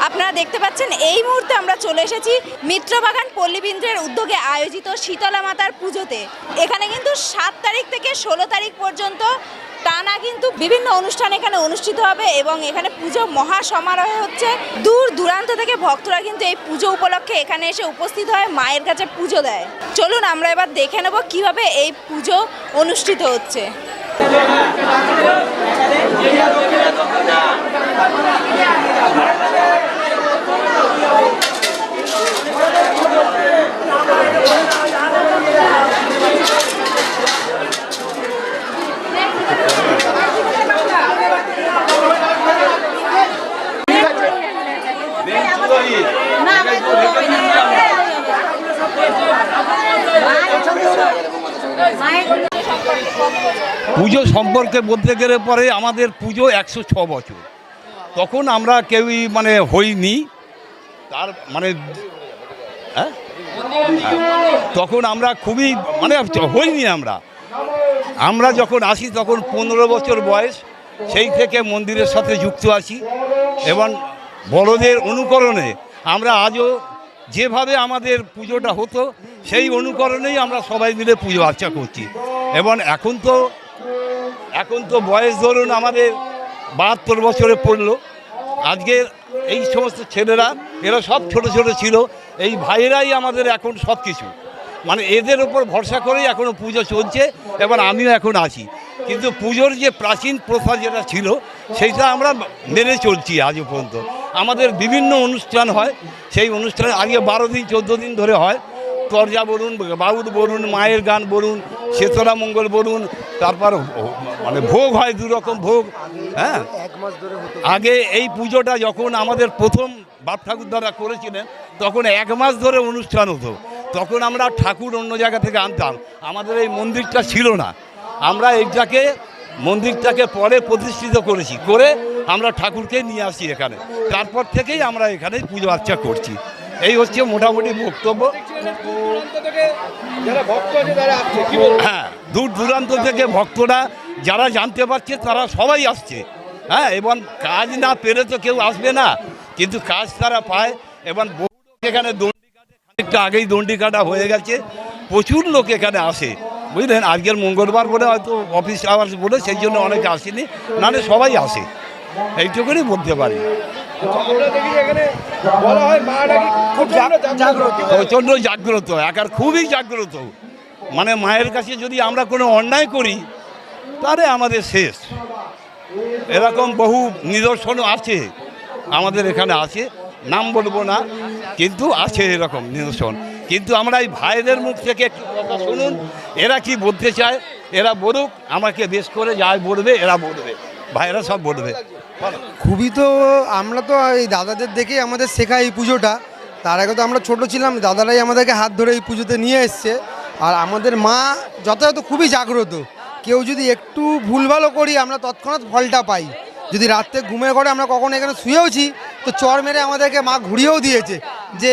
আপনারা দেখতে পাচ্ছেন এই মুহূর্তে আমরা চলে এসেছি মিত্রবাগান পল্লীবিন্দ্রের উদ্যোগে আয়োজিত শীতলা মাতার পুজোতে। এখানে কিন্তু 7 তারিখ থেকে 16 তারিখ পর্যন্ত টানা কিন্তু বিভিন্ন অনুষ্ঠান এখানে অনুষ্ঠিত হবে এবং এখানে পুজো মহা সমারোহে হচ্ছে। দূর দূরান্ত থেকে ভক্তরা কিন্তু এই পুজো উপলক্ষে এখানে এসে উপস্থিত হয়, মায়ের কাছে পুজো দেয়। চলুন আমরা এবার দেখে নেব কিভাবে এই পুজো অনুষ্ঠিত হচ্ছে। পুজো সম্পর্কে বলতে গেলে পরে আমাদের পুজো 106 বছর। তখন আমরা কেউই হইনি, তার তখন আমরা খুবই হইনি। আমরা যখন আসি তখন 15 বছর বয়স, সেই থেকে মন্দিরের সাথে যুক্ত আছি এবং বড়দের অনুকরণে আমরা আজও যেভাবে আমাদের পুজোটা হতো সেই অনুকরণেই আমরা সবাই মিলে পুজো আর্চা করছি। এবং এখন তো বয়স ধরুন আমাদের 72 বছরে পড়লো। আজকে এই সমস্ত ছেলেরা এরা সব ছোট ছোট ছিল, এই ভাইয়েরাই আমাদের এখন সব কিছু, এদের উপর ভরসা করেই এখনও পুজো চলছে এবং আমিও এখন আছি। কিন্তু পুজোর যে প্রাচীন প্রথা যেটা ছিল সেইটা আমরা মেনে চলছি আজও পর্যন্ত। আমাদের বিভিন্ন অনুষ্ঠান হয়, সেই অনুষ্ঠানে আগে 12 দিন 14 দিন ধরে হয়। তরজা বলুন, বাউল বলুন, মায়ের গান বলুন, শেতলা মঙ্গল বলুন, তারপর ভোগ হয় 2 রকম ভোগ। হ্যাঁ, আগে এই পুজোটা যখন আমাদের প্রথম বাপ ঠাকুর দ্বারা করেছিলেন তখন 1 মাস ধরে অনুষ্ঠান হতো। তখন আমরা ঠাকুর অন্য জায়গা থেকে আনতাম, আমাদের এই মন্দিরটা ছিল না। আমরা মন্দিরটাকে পরে প্রতিষ্ঠিত করেছি, করে আমরা ঠাকুরকে নিয়ে আসি এখানে। তারপর থেকেই আমরা এখানে পুজো আর্চা করছি। এই হচ্ছে মোটামুটি বক্তব্য। হ্যাঁ, দূর দূরান্ত থেকে ভক্তরা যারা জানতে পারছে তারা সবাই আসছে। হ্যাঁ, এবং কাজ না পেরে তো কেউ আসবে না, কিন্তু কাজ তারা পায়। এবং এখানে দণ্ডি কাটে, খানিকটা আগেই দণ্ডি কাটা হয়ে গেছে, প্রচুর লোক এখানে আসে, বুঝলেন। আজকের মঙ্গলবার বলে হয়তো অফিস আওয়ার্স বলে সেই জন্য অনেকে আসেনি, নাহলে সবাই আসে, এইটুকুনি বলতে পারি। প্রচণ্ড জাগ্রত, একার খুবই জাগ্রত। মায়ের কাছে যদি আমরা কোনো অন্যায় করি তাহলে আমাদের শেষ। এরকম বহু নিদর্শনও আছে আমাদের এখানে, আছে, নাম বলবো না, কিন্তু আছে এরকম নিদর্শন। কিন্তু আমরা এই ভাইদের মুখ থেকে একটু কথা শুনুন, এরা কি বলতে চায়, এরা বলুক। আমাকে বেশ করে যাই বলবে এরা বলবে, ভাইয়েরা সব বলবে। খুবই তো আমরা তো এই দাদাদের দেখেই আমাদের শেখা এই পুজোটা। তার আগে তো আমরা ছোট ছিলাম, দাদারাই আমাদেরকে হাত ধরে এই পুজোতে নিয়ে এসছে। আর আমাদের মা যথাযথ খুবই জাগ্রত। কেউ যদি একটু ভুলভালও করি আমরা তৎক্ষণাৎ ফলটা পাই। যদি রাত্রে ঘুমের ঘরে আমরা কখনো এখানে শুয়েওছি তো চর মেরে আমাদেরকে মা ঘুরিয়েও দিয়েছে যে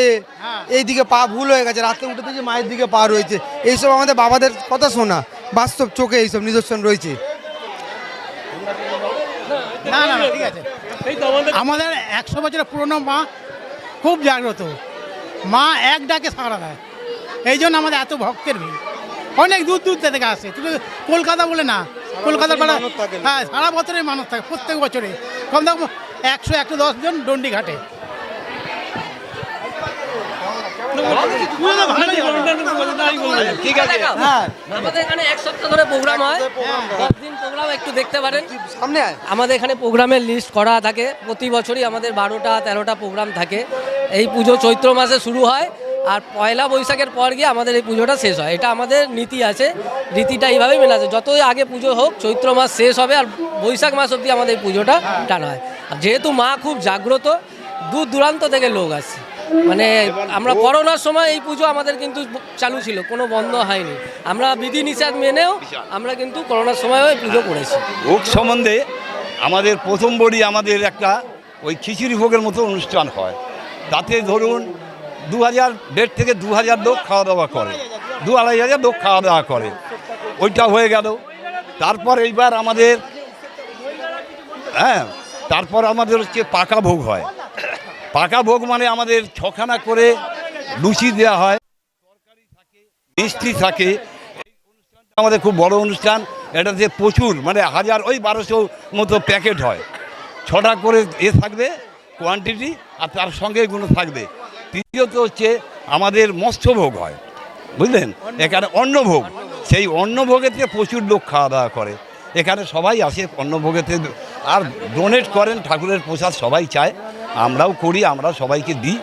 এই দিকে পা ভুল হয়ে গেছে, রাত্রে উঠে দেখি মায়ের দিকে পা রয়েছে। এইসব আমাদের বাবাদের কথা শোনা, বাস্তব চোখে এইসব নিদর্শন রয়েছে। না না ঠিক আছে, আমাদের 100 বছরের পুরনো মা খুব জাগ্রত। মা এক ডাকে সাড়া দেয়, এই জন্য আমাদের এত ভক্তের ভিড়। অনেক দূর দূর থেকে আসে, শুধু কলকাতা বলে না, কলকাতার পাড়া, হ্যাঁ, সারা বছরের মানুষ থাকে, প্রত্যেক বছরে কম দেখো 100-110 জন দণ্ডি ঘাটে। ঠিক আছে, আমাদের এখানে 1 সপ্তাহ ধরে প্রোগ্রাম হয়, 10 দিন প্রোগ্রাম একটু দেখতে পারেন সামনে। আমাদের এখানে প্রোগ্রামের লিস্ট করা থাকে, প্রতি বছরই আমাদের 12টা-13টা প্রোগ্রাম থাকে। এই পুজো চৈত্র মাসে শুরু হয় আর পয়লা বৈশাখের পর গিয়ে আমাদের এই পুজোটা শেষ হয়। এটা আমাদের নীতি আছে, রীতিটা এইভাবেই মেনে আছে। যতই আগে পুজো হোক, চৈত্র মাস শেষ হবে আর বৈশাখ মাস অবধি আমাদের এই পুজোটা টানা হয়। যেহেতু মা খুব জাগ্রত, দূর দূরান্ত থেকে লোক আসে। আমরা করোনার সময় এই পুজো আমাদের কিন্তু চালু ছিল, কোনো বন্ধ হয়নি। আমরা বিধিনিষেধ মেনেও আমরা কিন্তু করোনার সময়ও পুজো করেছি। ভোগ সম্বন্ধে আমাদের প্রথম বড়ি আমাদের একটা ওই খিচুড়ি ভোগের মতো অনুষ্ঠান হয়। তাতে ধরুন 1,500 থেকে 2,000 লোক খাওয়া দাওয়া করে, 2-2,500 লোক খাওয়া দাওয়া করে। ওইটা হয়ে গেল। তারপর এইবার আমাদের তারপর আমাদের হচ্ছে পাকা ভোগ হয়। পাকা ভোগ মানে আমাদের 6খানা করে লুচি দেওয়া হয়, মিষ্টি থাকে। এই অনুষ্ঠানটা আমাদের খুব বড় অনুষ্ঠান। এটাতে প্রচুর মানে 1200 মতো প্যাকেট হয়। 6টা করে থাকবে কোয়ান্টিটি, আর তার সঙ্গে এগুলো থাকবে। তৃতীয়ত হচ্ছে আমাদের মৎস্যভোগ হয়, বুঝলেন, এখানে অন্নভোগ। সেই অন্নভোগেতে প্রচুর লোক খাওয়া দাওয়া করে। এখানে সবাই আসে অন্নভোগেতে, আর ডোনেট করেন, ঠাকুরের প্রসাদ সবাই চায়, আমরাও করি, আমরা সবাইকে দিই।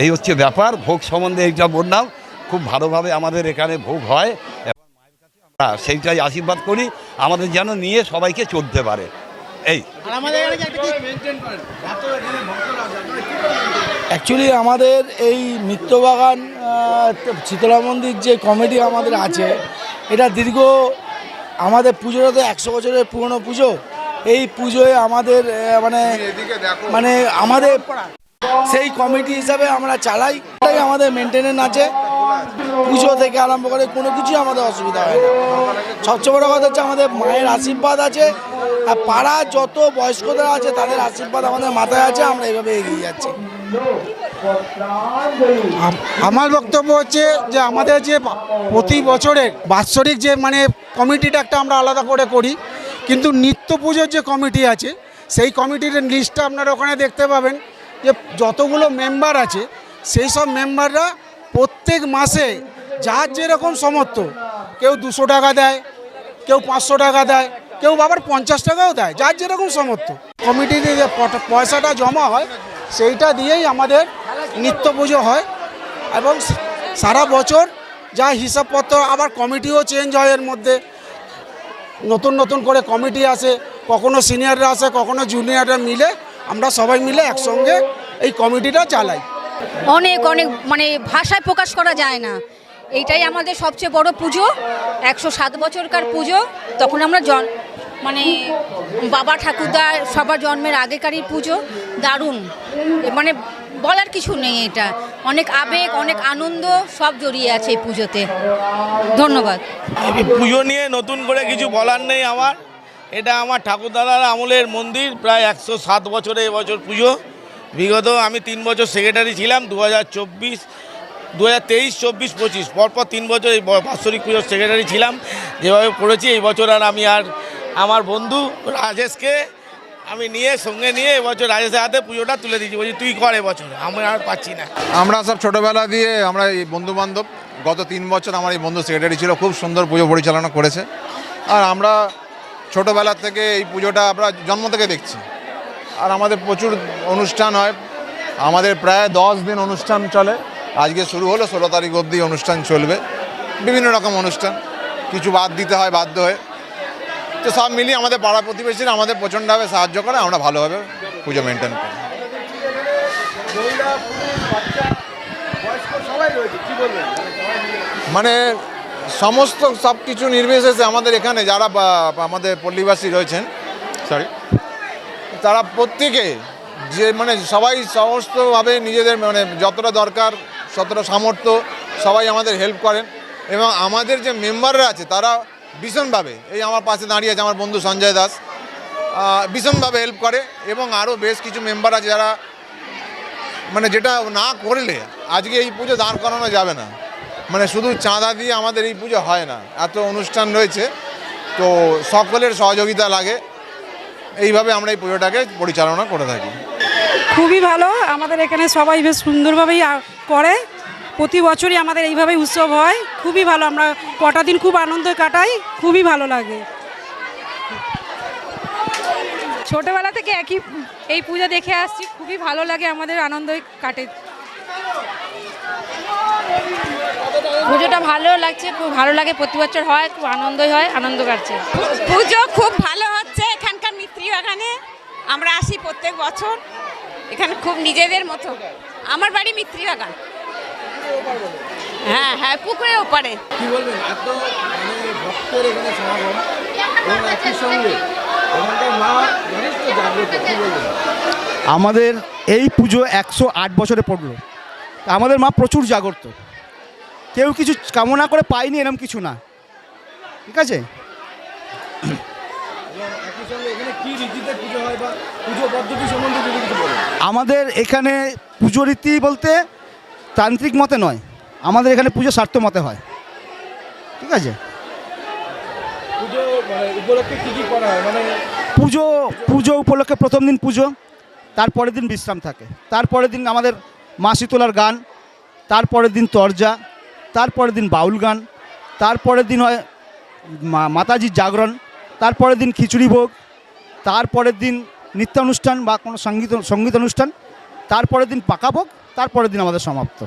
এই হচ্ছে ব্যাপার। ভোগ সম্বন্ধে এইটা বললাম, খুব ভালোভাবে আমাদের এখানে ভোগ হয় এবং মায়ের কাছে আমরা সেইটাই আশীর্বাদ করি আমাদের যেন নিয়ে সবাইকে চলতে পারে। এই অ্যাকচুয়ালি আমাদের এই মিত্রবাগান শীতলা মন্দির যে কমিটি আমাদের আছে, এটা দীর্ঘ আমাদের পুজোটা তো 100 বছরের পুরনো পুজো। এই পুজোয় আমাদের মানে আমাদের সেই কমিটি হিসাবে আমরা চালাই, এটাই আমাদের মেনটেনেন্স আছে। পুজো থেকে আরম্ভ করে কোনো কিছুই আমাদের অসুবিধা হয় না। সবচেয়ে বড় কথা হচ্ছে আমাদের মায়ের আশীর্বাদ আছে, আর পাড়া যত বয়স্করা আছে তাদের আশীর্বাদ আমাদের মাথায় আছে, আমরা এইভাবে এগিয়ে যাচ্ছি। আমার বক্তব্য হচ্ছে যে আমাদের যে প্রতি বছরের বাৎসরিক যে মানে কমিটিটা একটা আমরা আলাদা করে করি, কিন্তু নিত্য পুজোর যে কমিটি আছে সেই কমিটির লিস্টটা আপনারা ওখানে দেখতে পাবেন যে যতগুলো মেম্বার আছে সেই সব মেম্বাররা প্রত্যেক মাসে যার যেরকম সমর্থ, কেউ 200 টাকা দেয়, কেউ 500 টাকা দেয়, কেউ আবার 50 টাকাও দেয়, যার যেরকম সমর্থ। কমিটিতে যে পয়সাটা জমা হয় সেইটা দিয়েই আমাদের নিত্য পুজো হয়, এবং সারা বছর যা হিসাবপত্র, আবার কমিটিও চেঞ্জ হয়, এর মধ্যে নতুন নতুন করে কমিটি আসে, কখনো সিনিয়ররা আসে, কখনো জুনিয়ররা, মিলে আমরা সবাই মিলে একসঙ্গে এই কমিটিটা চালাই। অনেক অনেক মানে ভাষায় প্রকাশ করা যায় না। এইটাই আমাদের সবচেয়ে বড় পুজো, 107 বছরকার পুজো। তখন আমরা মানে বাবা ঠাকুরদা সবার জন্মের আগেকারই পুজো, দারুণ, মানে বলার কিছু নেই। এটা অনেক আবেগ, অনেক আনন্দ সব জড়িয়ে আছে এই পুজোতে। ধন্যবাদ। এই পুজো নিয়ে নতুন করে কিছু বলার নেই আমার। এটা আমার ঠাকুরদাদার আমলের মন্দির, প্রায় 107 বছরে এবছর পুজো। বিগত আমি 3 বছর সেক্রেটারি ছিলাম, 2023, 24, 25 পরপর 3 বছর এই বাৎসরিক পুজোর সেক্রেটারি ছিলাম, যেভাবে করেছি। এই বছর আর আমি আর আমার বন্ধু রাজেশকে আমি সঙ্গে নিয়ে এবছর রাজেশের হাতে পুজোটা তুলে দিয়েছি, বলছি তুই কর এবছর, আমি আর পাচ্ছি না। আমরা সব ছোটোবেলা দিয়ে আমরা এই বন্ধুবান্ধব, গত 3 বছর আমার এই বন্ধু সেক্রেটারি ছিল, খুব সুন্দর পুজো পরিচালনা করেছে। আর আমরা ছোটোবেলা থেকে এই পুজোটা আমরা জন্ম থেকে দেখছি। আর আমাদের প্রচুর অনুষ্ঠান হয়, আমাদের প্রায় 10 দিন অনুষ্ঠান চলে। আজকে শুরু হলো, 16 তারিখ অবধি অনুষ্ঠান চলবে। বিভিন্ন রকম অনুষ্ঠান, কিছু বাদ দিতে হয় বাধ্য হয়ে, তো সব মিলিয়ে আমাদের পাড়া প্রতিবেশীরা আমাদের প্রচণ্ডভাবে সাহায্য করে, আমরা ভালোভাবে পুজো মেনটেন করি। মানে সমস্ত সব কিছু নির্বিশেষে আমাদের এখানে যারা আমাদের পল্লীবাসী রয়েছেন, তারা প্রত্যেকে যে মানে সবাই সমস্তভাবে নিজেদের মানে যতটা দরকার ততটা সামর্থ্য সবাই আমাদের হেল্প করেন। এবং আমাদের যে মেম্বাররা আছে তারা ভীষণভাবে, এই আমার পাশে দাঁড়িয়ে আছে আমার বন্ধু সঞ্জয় দাস, ভীষণভাবে হেল্প করে। এবং আরও বেশ কিছু মেম্বার আছে যারা মানে যেটা না করলে আজকে এই পুজো দাঁড় করানো যাবে না। মানে শুধু চাঁদা দিয়ে আমাদের এই পুজো হয় না, এত অনুষ্ঠান রয়েছে, তো সকলের সহযোগিতা লাগে। এইভাবে আমরা এই পুজোটাকে পরিচালনা করে থাকি। খুবই ভালো, আমাদের এখানে সবাই বেশ সুন্দরভাবেই করে। প্রতি বছরই আমাদের এইভাবেই উৎসব হয়, খুবই ভালো। আমরা কটা দিন খুব আনন্দ কাটাই, খুবই ভালো লাগে। ছোটবেলা থেকে এই পুজো দেখে আসছি, খুবই ভালো লাগে, আমাদের আনন্দই কাটে। পুজোটা ভালো লাগছে, খুব ভালো লাগে, প্রতি বছর হয়, খুব আনন্দই হয়, আনন্দ কাটছে। পুজো খুব ভালো হচ্ছে এখানকার মিত্রবাগানে। আমরা আসি প্রত্যেক বছর, এখানে খুব নিজেদের মতো। আমার বাড়ি মিত্রবাগান। হ্যাঁ হ্যাঁ, পুকুরের ওপারে। কি বলবেন, এত মানে ভক্তের এখানে সমাগম এবং একই সঙ্গে এখানকার মা যথেষ্ট জাগ্রত, কি বলবেন? আমাদের এই পুজো 108 বছরে পড়লো, আমাদের মা প্রচুর জাগ্রত। কেউ কিছু কামনা করে পায়নি এরকম কিছু না, ঠিক আছে। একই সঙ্গে এখানে কি রীতিতে পুজো হয় বা পুজো পদ্ধতি সম্বন্ধে যদি কিছু বলেন। আমাদের এখানে পুজো রীতি বলতে তান্ত্রিক মতে নয়, আমাদের এখানে পুজো স্বার্থ মতে হয়, ঠিক আছে। পুজো মানে উপলক্ষে কী কী করা হয়, মানে পুজো উপলক্ষে প্রথম দিন পুজো, তারপরের দিন বিশ্রাম থাকে, তারপরের দিন আমাদের মা শীতলার গান, তারপরের দিন তরজা, তারপরের দিন বাউল গান, তারপরের দিন হয় মাতাজির জাগরণ, তারপরের দিন খিচুড়ি ভোগ, তারপরের দিন নৃত্যানুষ্ঠান বা কোনো সঙ্গীত অনুষ্ঠান, তারপরের দিন পাকা ভোগ, তারপরের দিন আমাদের সমাপ্ত।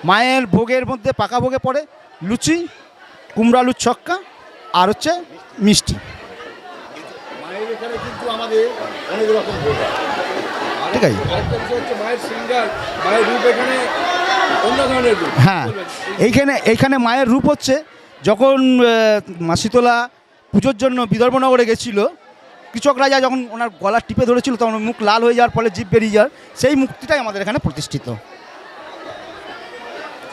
মায়ের ভোগের মধ্যে পাকা ভোগে পড়ে লুচি, কুমড়ো আলুর ছক্কা আর হচ্ছে মিষ্টি। মায়ের এখানে কিন্তু আমাদের অনেক রকম ভোগ হয়। ঠিক আছে। আরেকটা বিষয় হচ্ছে মায়ের শৃঙ্গার, মায়ের রূপ এখানে অন্য ধরনের রূপ। হ্যাঁ, এইখানে মায়ের রূপ হচ্ছে যখন মা শীতলা পুজোর জন্য বিদর্ভনগরে গেছিল, কৃষক রাজা যখন ওনার গলা টিপে ধরেছিল তখন মুখ লাল হয়ে যাওয়ার ফলে জিভ বেরিয়ে যাওয়ার, সেই মুক্তিটাই আমাদের এখানে প্রতিষ্ঠিত।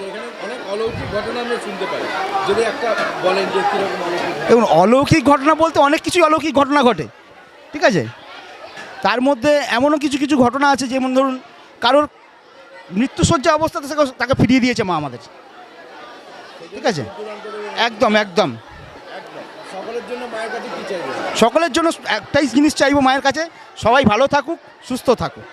এখানে অনেক অলৌকিক ঘটনা আমরা শুনতে পাই, যদি একটা বলেন যে কীরকম অলৌকিক। দেখুন, অলৌকিক ঘটনা বলতে অনেক কিছুই অলৌকিক ঘটনা ঘটে, ঠিক আছে। তার মধ্যে এমনও কিছু কিছু ঘটনা আছে, যেমন ধরুন কারোর মৃত্যুশয্যা অবস্থাতে তাকে ফিরিয়ে দিয়েছে মা আমাদের, ঠিক আছে। একদম একদম সকলের জন্য মায়ের কাছে কী চাইবে? সকলের জন্য একটাই জিনিস চাইবো মায়ের কাছে, সবাই ভালো থাকুক, সুস্থ থাকুক।